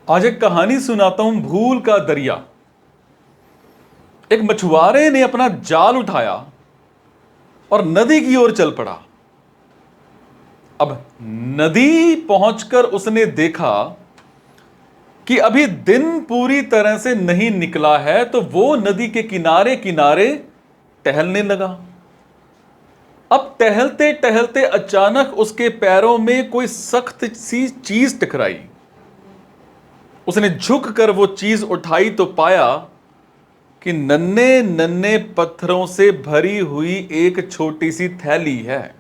आज एक कहानी सुनाता हूं, भूल का दरिया। एक मछुआरे ने अपना जाल उठाया और नदी की ओर चल पड़ा। अब नदी पहुंचकर उसने देखा कि अभी दिन पूरी तरह से नहीं निकला है, तो वो नदी के किनारे किनारे टहलने लगा। अब टहलते टहलते अचानक उसके पैरों में कोई सख्त सी चीज टकराई। उसने झुक कर वो चीज उठाई तो पाया कि नन्हे नन्हे पत्थरों से भरी हुई एक छोटी सी थैली है।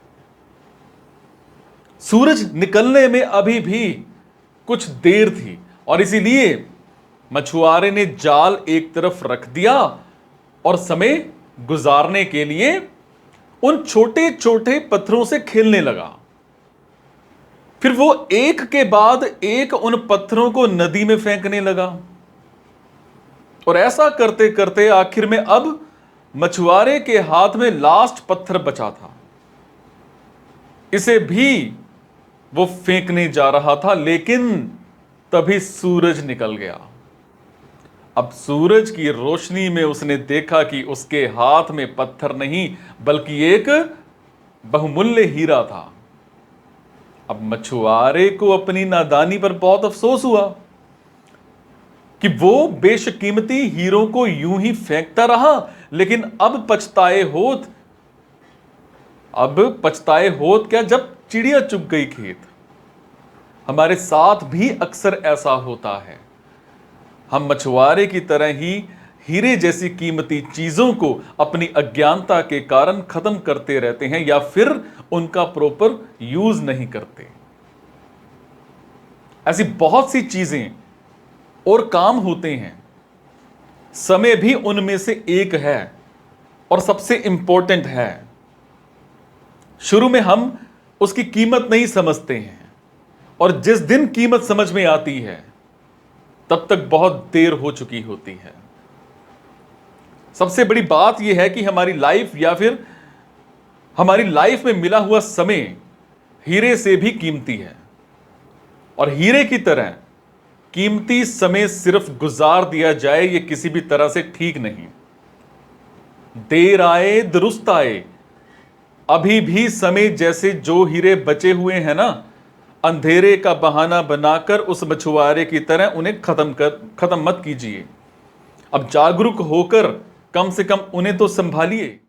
सूरज निकलने में अभी भी कुछ देर थी और इसीलिए मछुआरे ने जाल एक तरफ रख दिया और समय गुजारने के लिए उन छोटे छोटे पत्थरों से खेलने लगा। फिर वो एक के बाद एक उन पत्थरों को नदी में फेंकने लगा और ऐसा करते करते आखिर में अब मछुआरे के हाथ में लास्ट पत्थर बचा था। इसे भी वो फेंकने जा रहा था, लेकिन तभी सूरज निकल गया। अब सूरज की रोशनी में उसने देखा कि उसके हाथ में पत्थर नहीं बल्कि एक बहुमूल्य हीरा था। अब मछुआरे को अपनी नादानी पर बहुत अफसोस हुआ कि वो बेशकीमती हीरों को यूं ही फेंकता रहा, लेकिन अब पछताए होत क्या जब चिड़िया चुग गई खेत। हमारे साथ भी अक्सर ऐसा होता है। हम मछुआरे की तरह ही हीरे जैसी कीमती चीजों को अपनी अज्ञानता के कारण खत्म करते रहते हैं या फिर उनका प्रॉपर यूज नहीं करते। ऐसी बहुत सी चीजें और काम होते हैं, समय भी उनमें से एक है और सबसे इंपॉर्टेंट है। शुरू में हम उसकी कीमत नहीं समझते हैं और जिस दिन कीमत समझ में आती है तब तक बहुत देर हो चुकी होती है। सबसे बड़ी बात यह है कि हमारी लाइफ या फिर हमारी लाइफ में मिला हुआ समय हीरे से भी कीमती है और हीरे की तरह कीमती समय सिर्फ गुजार दिया जाए ये किसी भी तरह से ठीक नहीं। देर आए दुरुस्त आए, अभी भी समय जैसे जो हीरे बचे हुए हैं ना, अंधेरे का बहाना बनाकर उस मछुआरे की तरह उन्हें खत्म मत कीजिए। अब जागरूक होकर कम से कम उन्हें तो संभालिए।